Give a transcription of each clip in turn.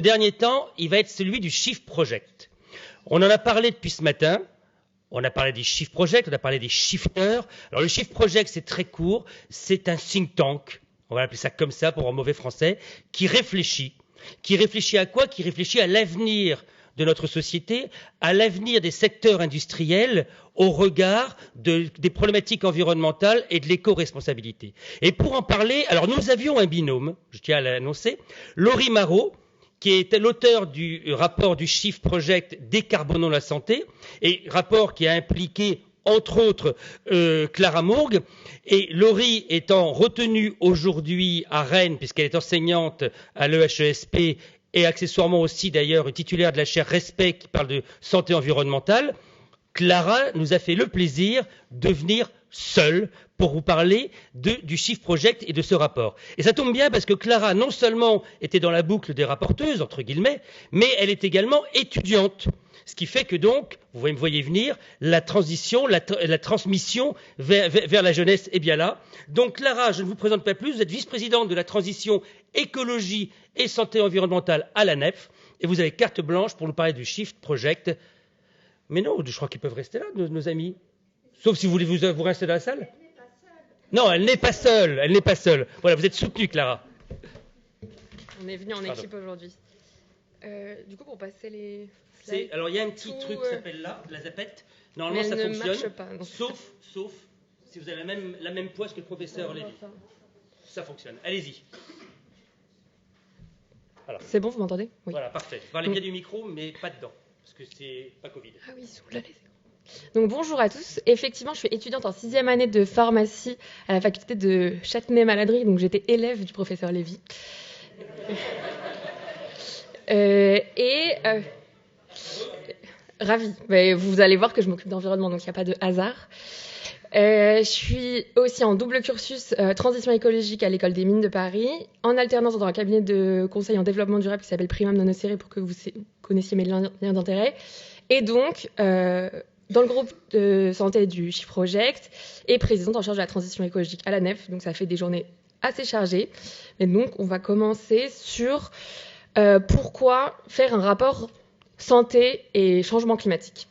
Le dernier temps, il va être celui du Shift Project. On en a parlé depuis ce matin. On a parlé des Shift Project, on a parlé des shifters. Alors le Shift Project, c'est très court. C'est un think tank, on va l'appeler ça comme ça pour un mauvais français, qui réfléchit. Qui réfléchit à quoi? Qui réfléchit à l'avenir de notre société, à l'avenir des secteurs industriels au regard des problématiques environnementales et de l'éco-responsabilité. Et pour en parler, alors nous avions un binôme, je tiens à l'annoncer, Laurie Marot, qui est l'auteur du rapport du Shift Project Décarbonons la santé, et rapport qui a impliqué entre autres Clara Mourgue, et Laurie étant retenue aujourd'hui à Rennes, puisqu'elle est enseignante à l'EHESP, et accessoirement aussi d'ailleurs titulaire de la chaire Respect qui parle de santé environnementale, Clara nous a fait le plaisir de venir seule pour vous parler du Shift Project et de ce rapport. Et ça tombe bien parce que Clara non seulement était dans la boucle des rapporteuses, entre guillemets, mais elle est également étudiante. Ce qui fait que donc, vous me voyez venir, la transition, la transmission vers la jeunesse est bien là. Donc Clara, je ne vous présente pas plus, vous êtes vice-présidente de la transition écologie et santé environnementale à la NEF, et vous avez carte blanche pour nous parler du Shift Project. Mais non, je crois qu'ils peuvent rester là, nos amis. Sauf si vous voulez vous rester dans la salle. Non, elle n'est pas seule, elle n'est pas seule. Voilà, vous êtes soutenue, Clara. On est venu en équipe aujourd'hui. Du coup, pour passer les slides... Alors, il y a un petit truc qui s'appelle là, la zapette. Normalement, ça fonctionne. Pas, sauf si vous avez la même poisse que le professeur Lévy. Ça fonctionne. Allez-y. Alors. C'est bon, vous m'entendez? Oui. Voilà, parfait. Parlez bien du micro, mais pas dedans, parce que c'est pas Covid. Ah oui, sous la laissez. Donc bonjour à tous. Effectivement, je suis étudiante en 6e année de pharmacie à la faculté de Châtenay-Malabry, donc j'étais élève du professeur Lévy. Ravie. Vous allez voir que je m'occupe d'environnement, donc il n'y a pas de hasard. Je suis aussi en double cursus transition écologique à l'école des mines de Paris, en alternance dans un cabinet de conseil en développement durable qui s'appelle Primum Nonocere pour que vous connaissiez mes liens d'intérêt. Et donc, dans le groupe de santé du Shift Project et présidente en charge de la transition écologique à la NEF. Donc, ça fait des journées assez chargées. Et donc, on va commencer sur pourquoi faire un rapport santé et changement climatique.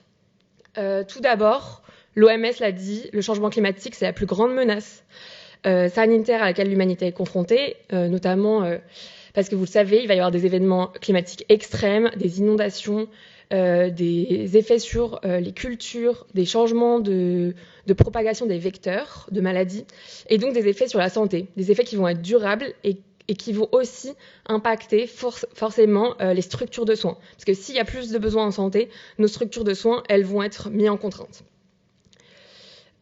Tout d'abord, l'OMS l'a dit, le changement climatique, c'est la plus grande menace sanitaire à laquelle l'humanité est confrontée, notamment parce que vous le savez, il va y avoir des événements climatiques extrêmes, des inondations, des effets sur les cultures, des changements de propagation des vecteurs de maladies, et donc des effets sur la santé, des effets qui vont être durables et qui vont aussi impacter forcément les structures de soins. Parce que s'il y a plus de besoins en santé, nos structures de soins, elles vont être mises en contrainte.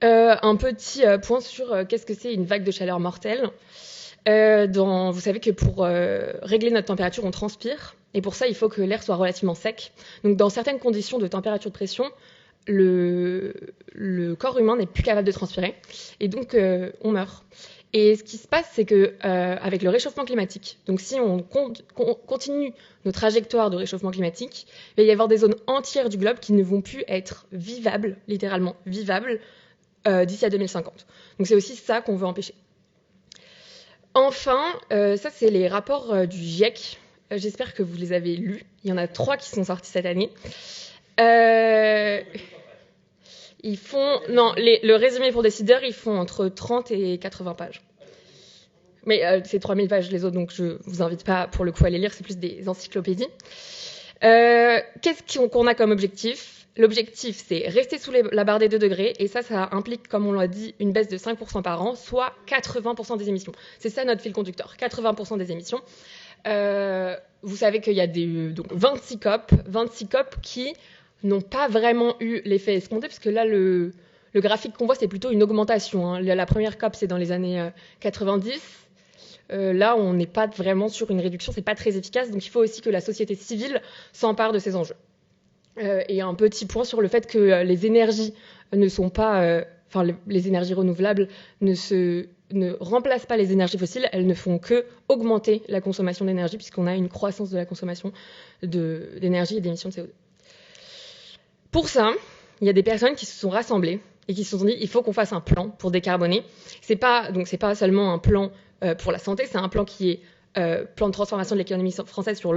Un petit point sur qu'est-ce que c'est une vague de chaleur mortelle. Vous savez que pour régler notre température, on transpire. Et pour ça, il faut que l'air soit relativement sec. Donc, dans certaines conditions de température de pression, le corps humain n'est plus capable de transpirer. Et donc, on meurt. Et ce qui se passe, c'est que avec le réchauffement climatique, donc si on continue nos trajectoires de réchauffement climatique, il va y avoir des zones entières du globe qui ne vont plus être vivables, littéralement vivables, d'ici à 2050. Donc, c'est aussi ça qu'on veut empêcher. Enfin, ça, c'est les rapports du GIEC. J'espère que vous les avez lus. Il y en a 3 qui sont sortis cette année. Le résumé pour décideurs, ils font entre 30 et 80 pages. Mais c'est 3000 pages les autres, donc je ne vous invite pas pour le coup à les lire, c'est plus des encyclopédies. Qu'est-ce qu'on a comme objectif ? L'objectif, c'est rester sous la barre des 2 degrés, et ça implique, comme on l'a dit, une baisse de 5% par an, soit 80% des émissions. C'est ça notre fil conducteur, 80% des émissions. Vous savez qu'il y a donc 26 COP qui n'ont pas vraiment eu l'effet escompté, parce que là, le graphique qu'on voit, c'est plutôt une augmentation. Hein. La première COP, c'est dans les années 90. Là, on n'est pas vraiment sur une réduction, c'est pas très efficace, donc il faut aussi que la société civile s'empare de ces enjeux. Et un petit point sur le fait que les énergies ne sont pas... les énergies renouvelables ne remplacent pas les énergies fossiles, elles ne font que augmenter la consommation d'énergie, puisqu'on a une croissance de la consommation d'énergie et d'émissions de CO2. Pour ça, il y a des personnes qui se sont rassemblées et qui se sont dit il faut qu'on fasse un plan pour décarboner. C'est pas seulement un plan pour la santé, c'est un plan qui est plan de transformation de l'économie française sur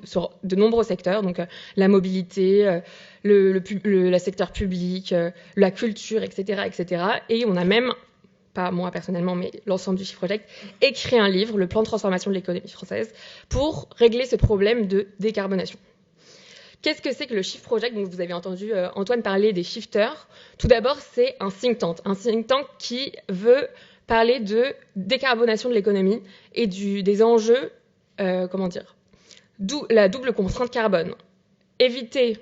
sur de nombreux secteurs, donc la mobilité, le secteur public, la culture, etc., etc. Et on a même, pas moi personnellement, mais l'ensemble du Shift Project, écrit un livre, le plan de transformation de l'économie française, pour régler ce problème de décarbonation. Qu'est-ce que c'est que le Shift Project? Donc, vous avez entendu Antoine parler des shifters. Tout d'abord, c'est un think tank qui veut parler de décarbonation de l'économie et des enjeux, la double contrainte carbone. Éviter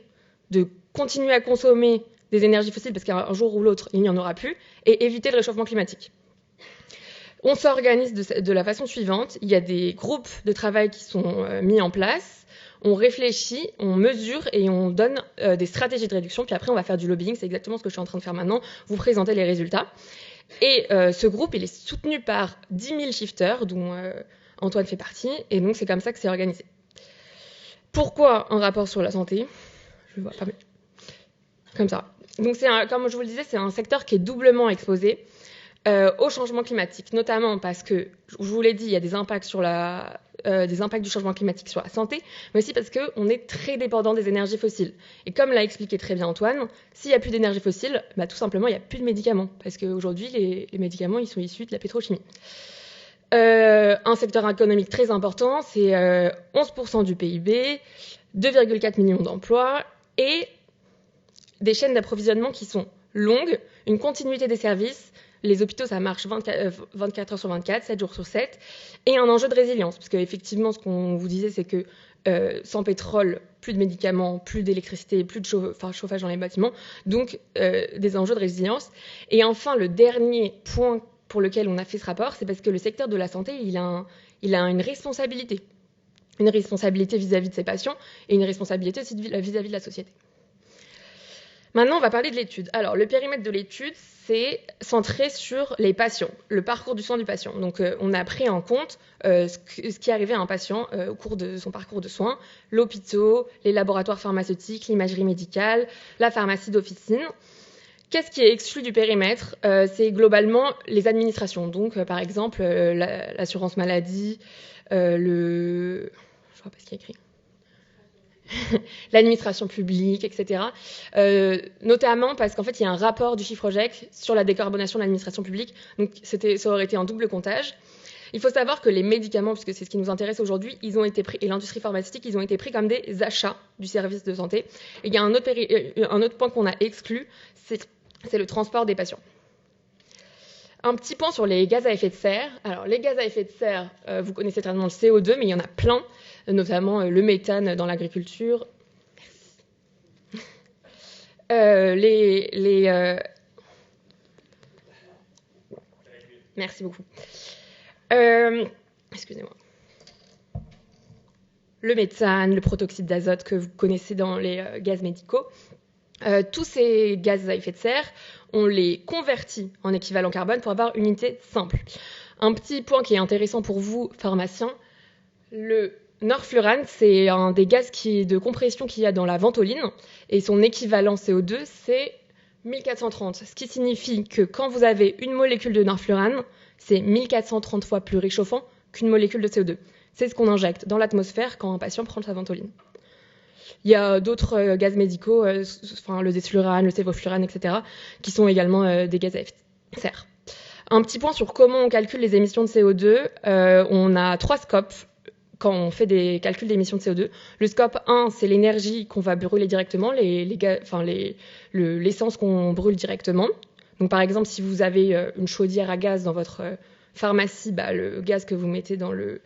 de continuer à consommer des énergies fossiles parce qu'un jour ou l'autre, il n'y en aura plus, et éviter le réchauffement climatique. On s'organise de la façon suivante. Il y a des groupes de travail qui sont mis en place. On réfléchit, on mesure et on donne des stratégies de réduction. Puis après, on va faire du lobbying. C'est exactement ce que je suis en train de faire maintenant. Vous présenter les résultats. Et ce groupe, il est soutenu par 10 000 shifters, dont Antoine fait partie. Et donc, c'est comme ça que c'est organisé. Pourquoi un rapport sur la santé? Je le vois pas, mais comme ça. Donc, comme je vous le disais, c'est un secteur qui est doublement exposé au changement climatique, notamment parce que, je vous l'ai dit, il y a des impacts des impacts du changement climatique sur la santé, mais aussi parce qu'on est très dépendant des énergies fossiles. Et comme l'a expliqué très bien Antoine, s'il n'y a plus d'énergie fossile, bah, tout simplement, il n'y a plus de médicaments, parce qu'aujourd'hui, les médicaments, ils sont issus de la pétrochimie. Un secteur économique très important, c'est 11% du PIB, 2,4 millions d'emplois, et des chaînes d'approvisionnement qui sont longues, une continuité des services. Les hôpitaux, ça marche 24 heures sur 24, 7 jours sur 7, et un enjeu de résilience, parce qu'effectivement, ce qu'on vous disait, c'est que sans pétrole, plus de médicaments, plus d'électricité, plus de chauffage dans les bâtiments, donc des enjeux de résilience. Et enfin, le dernier point pour lequel on a fait ce rapport, c'est parce que le secteur de la santé, il a une responsabilité vis-à-vis de ses patients, et une responsabilité aussi vis-à-vis de la société. Maintenant, on va parler de l'étude. Alors, le périmètre de l'étude, c'est centré sur les patients, le parcours du soin du patient. Donc, on a pris en compte ce qui arrivait à un patient au cours de son parcours de soins, l'hôpital, les laboratoires pharmaceutiques, l'imagerie médicale, la pharmacie d'officine. Qu'est-ce qui est exclu du périmètre? C'est globalement les administrations. Donc, par exemple, l'assurance maladie, je vois pas ce qui est écrit. L'administration publique, etc. Notamment parce qu'en fait, il y a un rapport du Shift Project sur la décarbonation de l'administration publique. Donc, ça aurait été un double comptage. Il faut savoir que les médicaments, puisque c'est ce qui nous intéresse aujourd'hui, ils ont été pris, et l'industrie pharmaceutique, ils ont été pris comme des achats du service de santé. Et il y a un autre point qu'on a exclu, c'est le transport des patients. Un petit point sur les gaz à effet de serre. Alors, les gaz à effet de serre, vous connaissez certainement le CO2, mais il y en a plein, notamment le méthane dans l'agriculture. Merci beaucoup. Excusez-moi. Le méthane, le protoxyde d'azote que vous connaissez dans les gaz médicaux. Tous ces gaz à effet de serre, on les convertit en équivalent carbone pour avoir une unité simple. Un petit point qui est intéressant pour vous, pharmaciens, le norflurane, c'est un des gaz de compression qu'il y a dans la ventoline, et son équivalent CO2, c'est 1430, ce qui signifie que quand vous avez une molécule de norflurane, c'est 1430 fois plus réchauffant qu'une molécule de CO2. C'est ce qu'on injecte dans l'atmosphère quand un patient prend sa ventoline. Il y a d'autres gaz médicaux, le desflurane, le sévoflurane, etc., qui sont également des gaz à effet de serre. Un petit point sur comment on calcule les émissions de CO2. On a 3 scopes quand on fait des calculs d'émissions de CO2. Le scope 1, c'est l'énergie qu'on va brûler directement, l'essence qu'on brûle directement. Donc, par exemple, si vous avez une chaudière à gaz dans votre pharmacie, le gaz que vous mettez dans le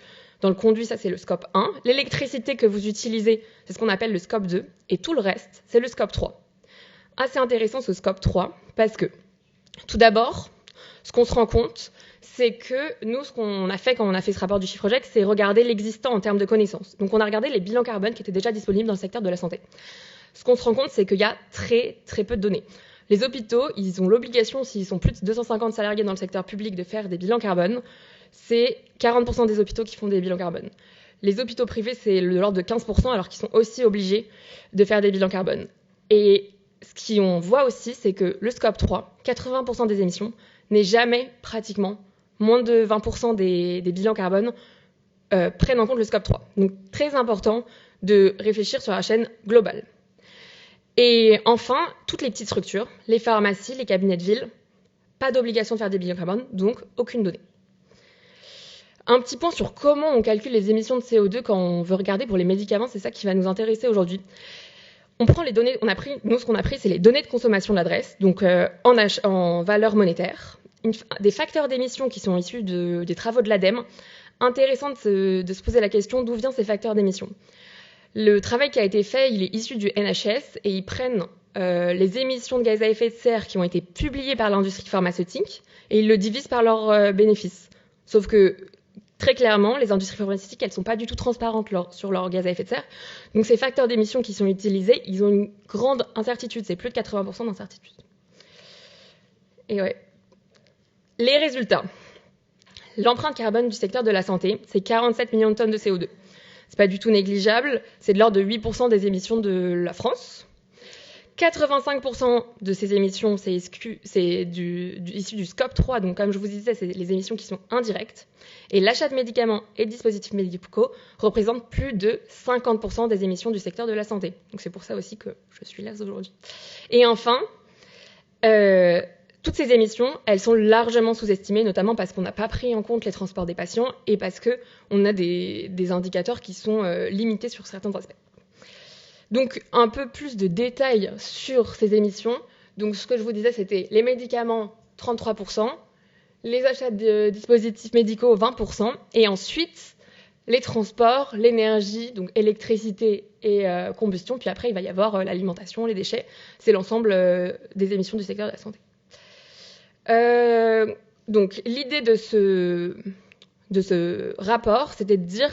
conduit, ça c'est le scope 1. L'électricité que vous utilisez, c'est ce qu'on appelle le scope 2. Et tout le reste, c'est le scope 3. Assez intéressant ce scope 3, parce que, tout d'abord, ce qu'on se rend compte, c'est que nous, ce qu'on a fait quand on a fait ce rapport du Shift Project, c'est regarder l'existant en termes de connaissances. Donc on a regardé les bilans carbone qui étaient déjà disponibles dans le secteur de la santé. Ce qu'on se rend compte, c'est qu'il y a très très peu de données. Les hôpitaux, ils ont l'obligation, s'ils sont plus de 250 salariés dans le secteur public, de faire des bilans carbone. C'est 40% des hôpitaux qui font des bilans carbone. Les hôpitaux privés, c'est de l'ordre de 15%, alors qu'ils sont aussi obligés de faire des bilans carbone. Et ce qu'on voit aussi, c'est que le scope 3, 80% des émissions, n'est jamais pratiquement moins de 20% des bilans carbone prennent en compte le scope 3. Donc très important de réfléchir sur la chaîne globale. Et enfin, toutes les petites structures, les pharmacies, les cabinets de ville, pas d'obligation de faire des bilans carbone, donc aucune donnée. Un petit point sur comment on calcule les émissions de CO2 quand on veut regarder pour les médicaments, c'est ça qui va nous intéresser aujourd'hui. On prend les données, ce qu'on a pris, c'est les données de consommation de l'adresse, donc en valeur monétaire, des facteurs d'émission qui sont issus des travaux de l'ADEME. Intéressant de se poser la question d'où viennent ces facteurs d'émission. Le travail qui a été fait, il est issu du NHS et ils prennent les émissions de gaz à effet de serre qui ont été publiées par l'industrie pharmaceutique et ils le divisent par leurs bénéfices. Sauf que, très clairement, les industries pharmaceutiques, elles ne sont pas du tout transparentes sur leur gaz à effet de serre. Donc ces facteurs d'émission qui sont utilisés, ils ont une grande incertitude, c'est plus de 80% d'incertitude. Et ouais. Les résultats. L'empreinte carbone du secteur de la santé, c'est 47 millions de tonnes de CO2. C'est pas du tout négligeable, c'est de l'ordre de 8% des émissions de la France. 85% de ces émissions, c'est issu du scope 3, donc comme je vous disais, c'est les émissions qui sont indirectes. Et l'achat de médicaments et de dispositifs médicaux représente plus de 50% des émissions du secteur de la santé. Donc c'est pour ça aussi que je suis là aujourd'hui. Et enfin, toutes ces émissions, elles sont largement sous-estimées, notamment parce qu'on n'a pas pris en compte les transports des patients et parce qu'on a des indicateurs qui sont limités sur certains aspects. Donc, un peu plus de détails sur ces émissions. Donc, ce que je vous disais, c'était les médicaments, 33%, les achats de dispositifs médicaux, 20%, et ensuite, les transports, l'énergie, donc électricité et combustion, puis après, il va y avoir l'alimentation, les déchets. C'est l'ensemble des émissions du secteur de la santé. Donc l'idée de ce rapport, c'était de dire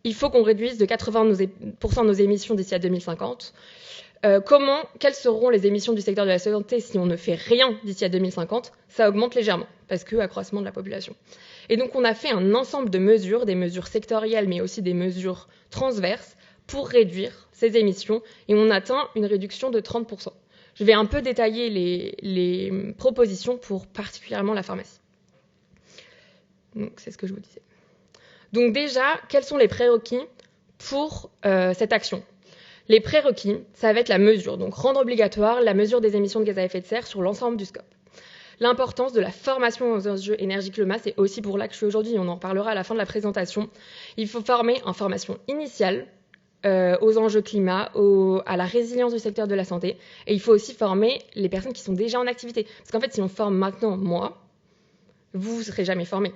il faut qu'on réduise de 80% nos émissions d'ici à 2050. Quelles seront les émissions du secteur de la santé si on ne fait rien d'ici à 2050? Ça augmente légèrement, parce que accroissement de la population. Et donc on a fait un ensemble de mesures, des mesures sectorielles, mais aussi des mesures transverses, pour réduire ces émissions, et on atteint une réduction de 30%. Je vais un peu détailler les propositions pour particulièrement la pharmacie. Donc, c'est ce que je vous disais. Donc déjà, quels sont les prérequis pour cette action? Les prérequis, ça va être la mesure, donc rendre obligatoire la mesure des émissions de gaz à effet de serre sur l'ensemble du scope. L'importance de la formation aux enjeux énergie-climat, c'est aussi pour là que je suis aujourd'hui, on en reparlera à la fin de la présentation. Il faut former en formation initiale, aux enjeux climat, à la résilience du secteur de la santé. Et il faut aussi former les personnes qui sont déjà en activité. Parce qu'en fait, si on forme maintenant, moi, vous ne serez jamais formés.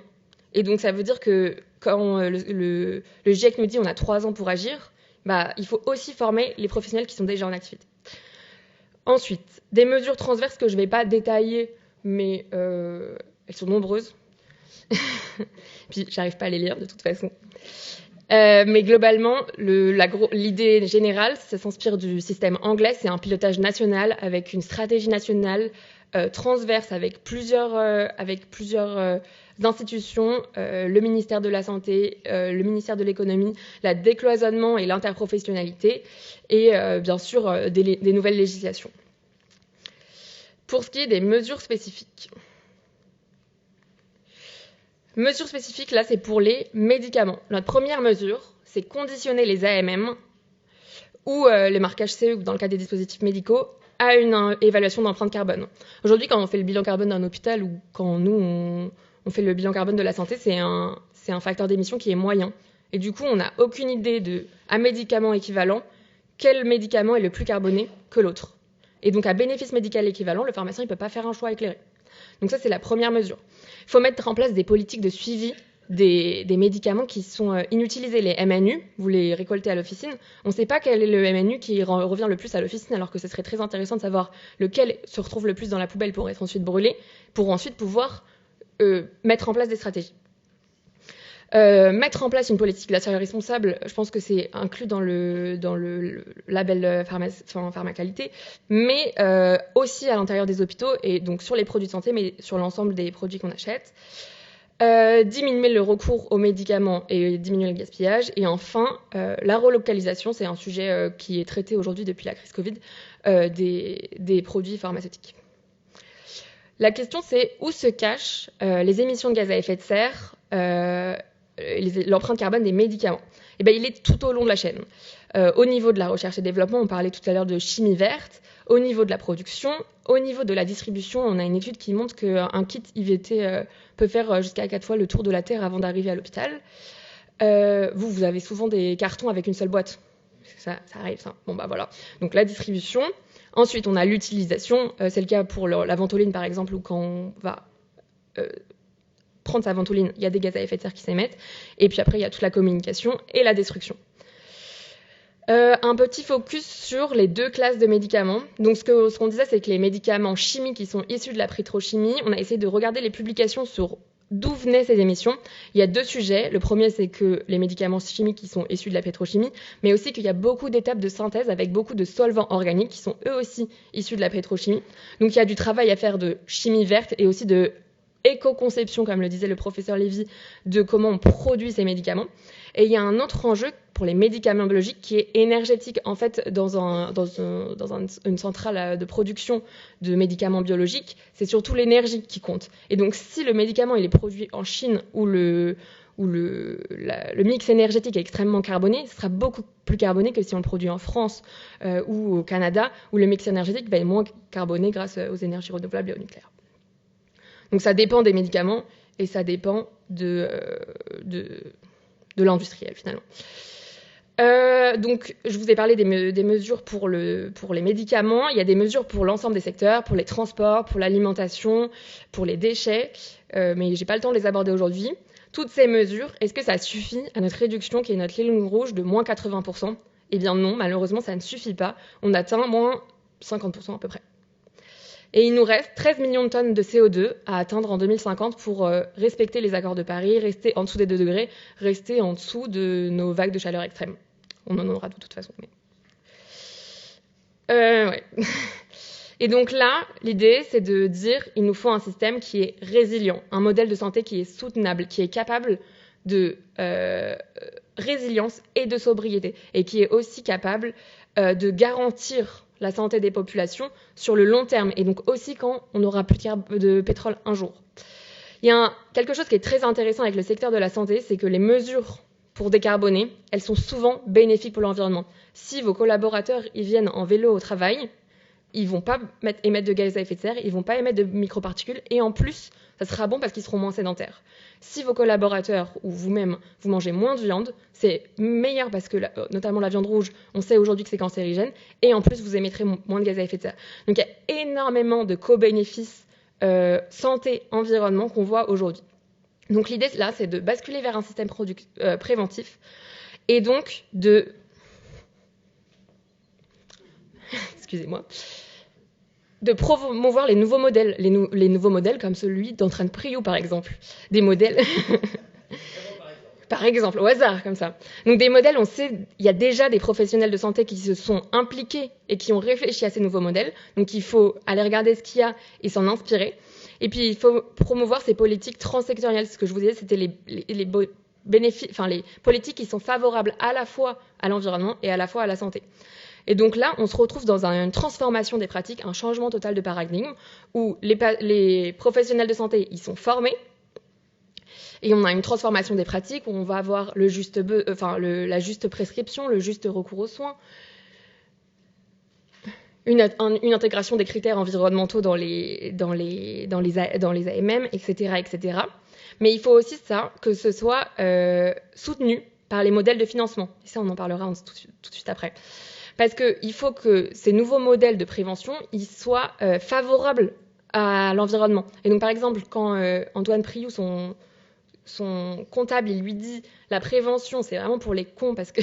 Et donc, ça veut dire que quand le GIEC nous dit on a 3 ans pour agir, il faut aussi former les professionnels qui sont déjà en activité. Ensuite, des mesures transverses que je ne vais pas détailler, mais elles sont nombreuses. Puis, j'arrive pas à les lire de toute façon. Mais globalement, l'idée générale, ça s'inspire du système anglais. C'est un pilotage national avec une stratégie nationale transverse avec plusieurs institutions, le ministère de la Santé, le ministère de l'Économie, la décloisonnement et l'interprofessionnalité et bien sûr des nouvelles législations. Pour ce qui est des mesures spécifiques. Mesures spécifiques, là, c'est pour les médicaments. Notre première mesure, c'est conditionner les AMM ou les marquages CE dans le cas des dispositifs médicaux à une évaluation d'empreinte carbone. Aujourd'hui, quand on fait le bilan carbone d'un hôpital ou quand nous, on fait le bilan carbone de la santé, c'est un facteur d'émission qui est moyen. Et du coup, on n'a aucune idée à médicament équivalent, quel médicament est le plus carboné que l'autre. Et donc, à bénéfice médical équivalent, le pharmacien ne peut pas faire un choix éclairé. Donc ça, c'est la première mesure. Il faut mettre en place des politiques de suivi des médicaments qui sont inutilisés. Les MNU, vous les récoltez à l'officine. On ne sait pas quel est le MNU qui revient le plus à l'officine, alors que ce serait très intéressant de savoir lequel se retrouve le plus dans la poubelle pour être ensuite brûlé, pour ensuite pouvoir mettre en place des stratégies. Mettre en place une politique d'achat responsable, je pense que c'est inclus dans le label pharmacalité, mais aussi à l'intérieur des hôpitaux et donc sur les produits de santé, mais sur l'ensemble des produits qu'on achète. Diminuer le recours aux médicaments et diminuer le gaspillage. Et enfin, la relocalisation, c'est un sujet qui est traité aujourd'hui depuis la crise Covid, des produits pharmaceutiques. La question, c'est où se cachent les émissions de gaz à effet de serre l'empreinte carbone des médicaments. Et ben, il est tout au long de la chaîne. Au niveau de la recherche et développement, on parlait tout à l'heure de chimie verte. Au niveau de la production, au niveau de la distribution, on a une étude qui montre qu'un kit IVT peut faire jusqu'à 4 fois le tour de la Terre avant d'arriver à l'hôpital. Vous avez souvent des cartons avec une seule boîte. Ça arrive, ça. Bon, bah voilà. Donc la distribution. Ensuite, on a l'utilisation. C'est le cas pour la ventoline, par exemple, où quand on va prendre sa ventoline, il y a des gaz à effet de serre qui s'émettent. Et puis après, il y a toute la communication et la destruction. Un petit focus sur les 2 classes de médicaments. Donc ce qu'on disait, c'est que les médicaments chimiques qui sont issus de la pétrochimie, on a essayé de regarder les publications sur d'où venaient ces émissions. Il y a 2 sujets. Le premier, c'est que les médicaments chimiques qui sont issus de la pétrochimie, mais aussi qu'il y a beaucoup d'étapes de synthèse avec beaucoup de solvants organiques qui sont eux aussi issus de la pétrochimie. Donc il y a du travail à faire de chimie verte et aussi de éco-conception, comme le disait le professeur Lévy, de comment on produit ces médicaments. Et il y a un autre enjeu pour les médicaments biologiques qui est énergétique. En fait, dans une centrale de production de médicaments biologiques, c'est surtout l'énergie qui compte. Et donc, si le médicament il est produit en Chine où le mix énergétique est extrêmement carboné, ce sera beaucoup plus carboné que si on le produit en France ou au Canada, où le mix énergétique va être moins carboné grâce aux énergies renouvelables et au nucléaire. Donc ça dépend des médicaments et ça dépend de l'industriel finalement. Donc je vous ai parlé des mesures pour les médicaments. Il y a des mesures pour l'ensemble des secteurs, pour les transports, pour l'alimentation, pour les déchets, mais j'ai pas le temps de les aborder aujourd'hui. Toutes ces mesures, est-ce que ça suffit à notre réduction qui est notre ligne rouge de moins 80%? Eh bien non, malheureusement ça ne suffit pas. On atteint moins 50% à peu près. Et il nous reste 13 millions de tonnes de CO2 à atteindre en 2050 pour respecter les accords de Paris, rester en dessous des 2 degrés, rester en dessous de nos vagues de chaleur extrêmes. On en aura de toute façon. Ouais. Et donc là, l'idée, c'est de dire il nous faut un système qui est résilient, un modèle de santé qui est soutenable, qui est capable de résilience et de sobriété, et qui est aussi capable de garantir la santé des populations sur le long terme, et donc aussi quand on n'aura plus de pétrole un jour. Il y a quelque chose qui est très intéressant avec le secteur de la santé, c'est que les mesures pour décarboner, elles sont souvent bénéfiques pour l'environnement. Si vos collaborateurs ils viennent en vélo au travail, ils vont pas émettre de gaz à effet de serre, ils vont pas émettre de microparticules, et en plus, ça sera bon parce qu'ils seront moins sédentaires. Si vos collaborateurs ou vous-même, vous mangez moins de viande, c'est meilleur parce que, notamment la viande rouge, on sait aujourd'hui que c'est cancérigène, et en plus, vous émettrez moins de gaz à effet de serre. Donc, il y a énormément de co-bénéfices santé-environnement qu'on voit aujourd'hui. Donc, l'idée, là, c'est de basculer vers un système préventif, et donc de... Excusez-moi. De promouvoir les nouveaux modèles, les nouveaux modèles comme celui d'Entraîne Priou, par exemple. Des modèles... par exemple, au hasard, comme ça. Donc des modèles, on sait, il y a déjà des professionnels de santé qui se sont impliqués et qui ont réfléchi à ces nouveaux modèles. Donc il faut aller regarder ce qu'il y a et s'en inspirer. Et puis il faut promouvoir ces politiques transsectorielles. Ce que je vous disais, c'était les bénéfices, enfin les politiques qui sont favorables à la fois à l'environnement et à la fois à la santé. Et donc là, on se retrouve dans une transformation des pratiques, un changement total de paradigme, où les professionnels de santé, ils sont formés, et on a une transformation des pratiques, où on va avoir la juste prescription, le juste recours aux soins, une intégration des critères environnementaux dans les AMM, etc., etc. Mais il faut aussi que ce soit soutenu par les modèles de financement. Et ça, on en parlera tout de suite après. Parce qu'il faut que ces nouveaux modèles de prévention ils soient favorables à l'environnement. Et donc, par exemple, quand Antoine Priou, son comptable, il lui dit « la prévention, c'est vraiment pour les cons » parce que...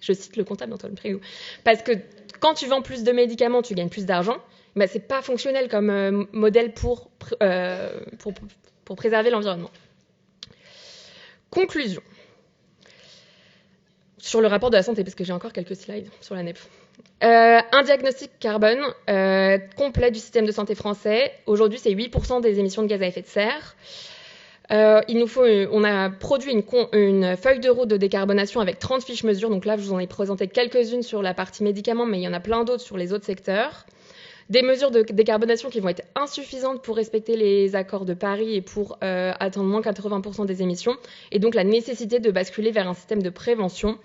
je cite le comptable d'Antoine Priou. Parce que quand tu vends plus de médicaments, tu gagnes plus d'argent. Ben, c'est pas fonctionnel comme modèle pour préserver l'environnement. Conclusion. Sur le rapport de la santé, parce que j'ai encore quelques slides sur la NEP. Un diagnostic carbone complet du système de santé français. Aujourd'hui, c'est 8% des émissions de gaz à effet de serre. On a produit une feuille de route de décarbonation avec 30 fiches mesures. Donc là, je vous en ai présenté quelques-unes sur la partie médicaments, mais il y en a plein d'autres sur les autres secteurs. des mesures de décarbonation qui vont être insuffisantes pour respecter les accords de Paris et pour atteindre moins 80% des émissions, et donc la nécessité de basculer vers un système de prévention.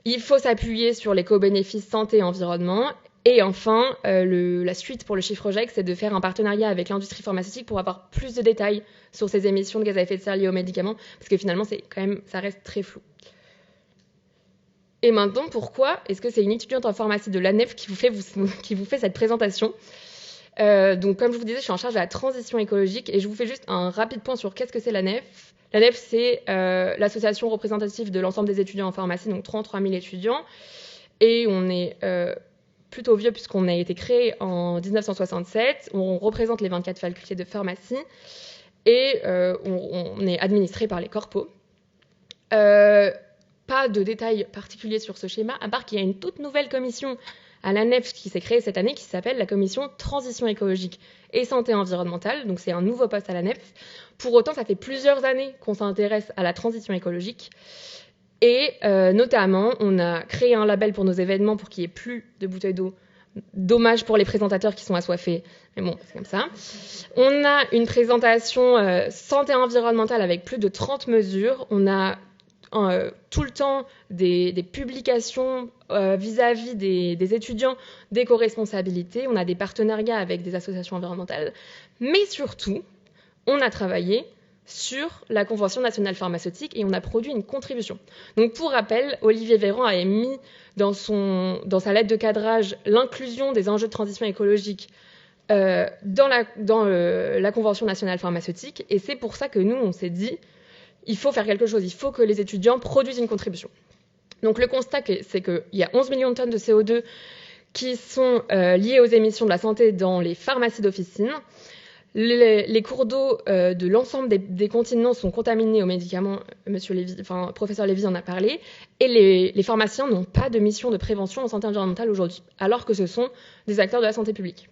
Il faut s'appuyer sur les co-bénéfices santé et environnement. Et enfin, la suite pour le Shift Project, c'est de faire un partenariat avec l'industrie pharmaceutique pour avoir plus de détails sur ces émissions de gaz à effet de serre liées aux médicaments, parce que finalement, ça reste très flou. Et maintenant, pourquoi est-ce que c'est une étudiante en pharmacie de l'ANEF qui vous fait cette présentation ? Donc, comme je vous disais, je suis en charge de la transition écologique et je vous fais juste un rapide point sur qu'est-ce que c'est l'ANEF. L'ANEF, c'est l'association représentative de l'ensemble des étudiants en pharmacie, donc 33 000 étudiants. Et on est plutôt vieux puisqu'on a été créé en 1967. On représente les 24 facultés de pharmacie et on est administré par les corpos. Pas de détails particuliers sur ce schéma, à part qu'il y a une toute nouvelle commission à l'ANEF qui s'est créée cette année qui s'appelle la commission transition écologique et santé environnementale. Donc c'est un nouveau poste à l'ANEF. Pour autant, ça fait plusieurs années qu'on s'intéresse à la transition écologique. Et notamment, on a créé un label pour nos événements pour qu'il n'y ait plus de bouteilles d'eau. Dommage pour les présentateurs qui sont assoiffés, mais bon, c'est comme ça. On a une présentation santé environnementale avec plus de 30 mesures. On a tout le temps des publications vis-à-vis des étudiants d'éco-responsabilité. On a des partenariats avec des associations environnementales. Mais surtout, on a travaillé sur la Convention nationale pharmaceutique et on a produit une contribution. Donc pour rappel, Olivier Véran avait mis dans sa lettre de cadrage l'inclusion des enjeux de transition écologique dans la Convention nationale pharmaceutique, et c'est pour ça que nous, on s'est dit, il faut faire quelque chose, il faut que les étudiants produisent une contribution. Donc le constat, c'est qu'il y a 11 millions de tonnes de CO2 qui sont liées aux émissions de la santé dans les pharmacies d'officine. Les cours d'eau de l'ensemble des continents sont contaminés aux médicaments, professeur Lévy en a parlé, et les pharmaciens n'ont pas de mission de prévention en santé environnementale aujourd'hui, alors que ce sont des acteurs de la santé publique.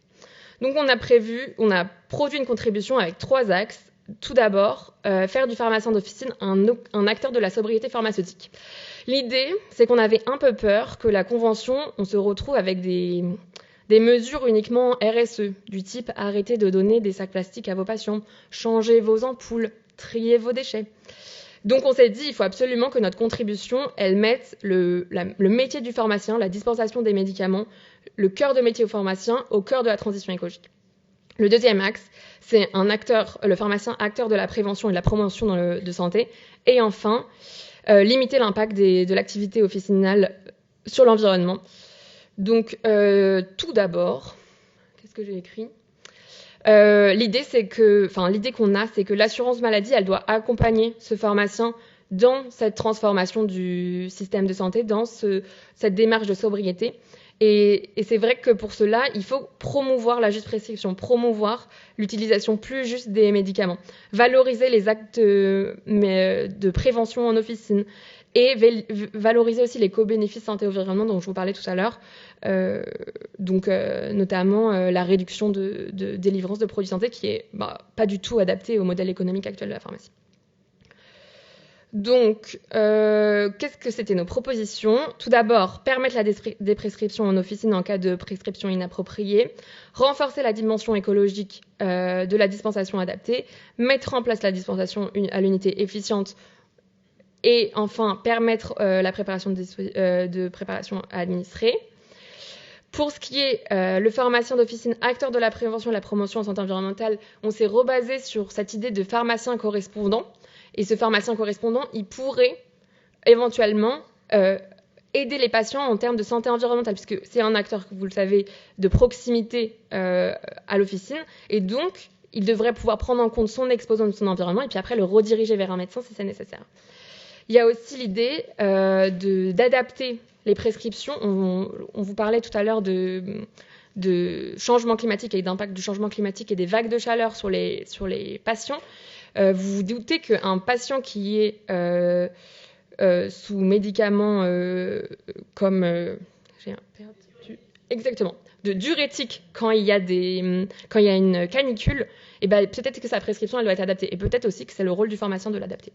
Donc on a produit une contribution avec 3 axes. Tout d'abord, faire du pharmacien d'officine un acteur de la sobriété pharmaceutique. L'idée, c'est qu'on avait un peu peur que la convention, on se retrouve avec des mesures uniquement RSE, du type arrêtez de donner des sacs plastiques à vos patients, changez vos ampoules, triez vos déchets. Donc on s'est dit, il faut absolument que notre contribution, elle mette le métier du pharmacien, la dispensation des médicaments, le cœur de métier au pharmacien, au cœur de la transition écologique. Le deuxième axe, c'est le pharmacien acteur de la prévention et de la promotion de santé. Et enfin, limiter l'impact de l'activité officinale sur l'environnement. Donc, tout d'abord, qu'est-ce que j'ai écrit ? L'idée qu'on a, c'est que l'assurance maladie, elle doit accompagner ce pharmacien dans cette transformation du système de santé, dans cette démarche de sobriété. Et c'est vrai que pour cela, il faut promouvoir la juste prescription, promouvoir l'utilisation plus juste des médicaments, valoriser les actes de prévention en officine et valoriser aussi les co-bénéfices santé-environnement dont je vous parlais tout à l'heure, notamment la réduction de délivrance de produits santé qui est pas du tout adaptée au modèle économique actuel de la pharmacie. Donc, qu'est-ce que c'était nos propositions ? Tout d'abord, permettre la déprescription en officine en cas de prescription inappropriée, renforcer la dimension écologique de la dispensation adaptée, mettre en place la dispensation à l'unité efficiente et enfin permettre la préparation de préparation administrée. Pour ce qui est le pharmacien d'officine, acteur de la prévention et de la promotion en santé environnementale, on s'est rebasé sur cette idée de pharmacien correspondant. Et ce pharmacien correspondant, il pourrait éventuellement aider les patients en termes de santé environnementale, puisque c'est un acteur, vous le savez, de proximité à l'officine. Et donc, il devrait pouvoir prendre en compte son exposant de son environnement et puis après le rediriger vers un médecin si c'est nécessaire. Il y a aussi l'idée d'adapter les prescriptions. On vous parlait tout à l'heure de changement climatique et d'impact du changement climatique et des vagues de chaleur sur les patients. Vous vous doutez qu'un patient qui est sous médicaments comme de diurétiques quand il y a une canicule, et peut-être que sa prescription elle doit être adaptée et peut-être aussi que c'est le rôle du pharmacien de l'adapter.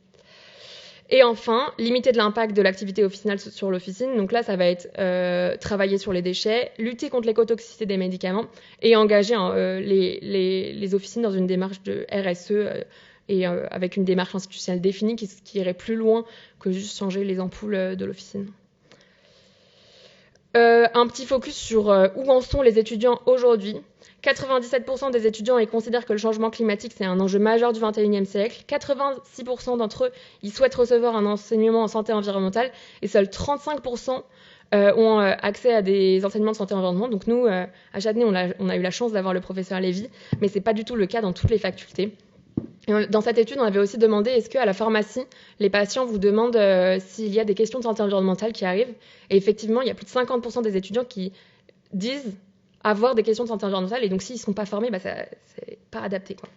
Et enfin, limiter de l'impact de l'activité officinale sur l'officine. Donc là, ça va être travailler sur les déchets, lutter contre l'écotoxicité des médicaments et engager les officines dans une démarche de RSE et avec une démarche institutionnelle définie qui irait plus loin que juste changer les ampoules de l'officine. Un petit focus sur où en sont les étudiants aujourd'hui. 97% des étudiants considèrent que le changement climatique, c'est un enjeu majeur du 21e siècle. 86% d'entre eux, ils souhaitent recevoir un enseignement en santé environnementale et seuls 35% ont accès à des enseignements de santé environnement. Donc nous, à Châtenay, on a eu la chance d'avoir le professeur Lévy, mais ce n'est pas du tout le cas dans toutes les facultés. Et dans cette étude, on avait aussi demandé est-ce qu'à la pharmacie, les patients vous demandent s'il y a des questions de santé environnementale qui arrivent. Et effectivement, il y a plus de 50% des étudiants qui disent avoir des questions de santé environnementale. Et donc, s'ils ne sont pas formés, c'est pas adapté, quoi.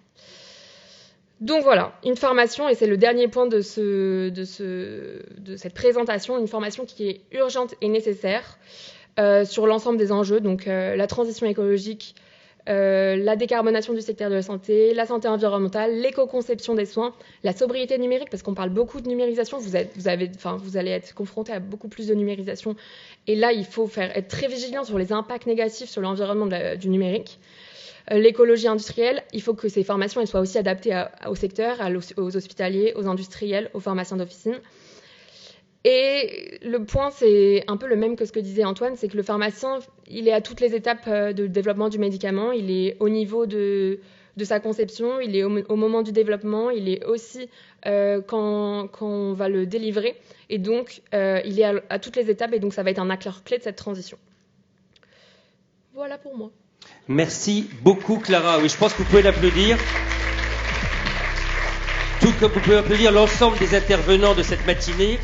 Donc voilà, une formation, et c'est le dernier point de cette présentation, une formation qui est urgente et nécessaire sur l'ensemble des enjeux, donc la transition écologique, la décarbonation du secteur de la santé environnementale, l'éco-conception des soins, la sobriété numérique, parce qu'on parle beaucoup de numérisation, vous allez être confronté à beaucoup plus de numérisation, et là, il faut être très vigilant sur les impacts négatifs sur l'environnement du numérique. L'écologie industrielle, il faut que ces formations elles soient aussi adaptées au secteur, aux hospitaliers, aux industriels, aux pharmaciens d'officine. Et le point, c'est un peu le même que ce que disait Antoine, c'est que le pharmacien, il est à toutes les étapes de développement du médicament, il est au niveau de sa conception, il est au moment du développement, il est aussi quand on va le délivrer. Et donc, il est à toutes les étapes, et donc ça va être un acteur clé de cette transition. Voilà pour moi. Merci beaucoup, Clara. Oui, je pense que vous pouvez l'applaudir. Tout comme vous pouvez applaudir l'ensemble des intervenants de cette matinée.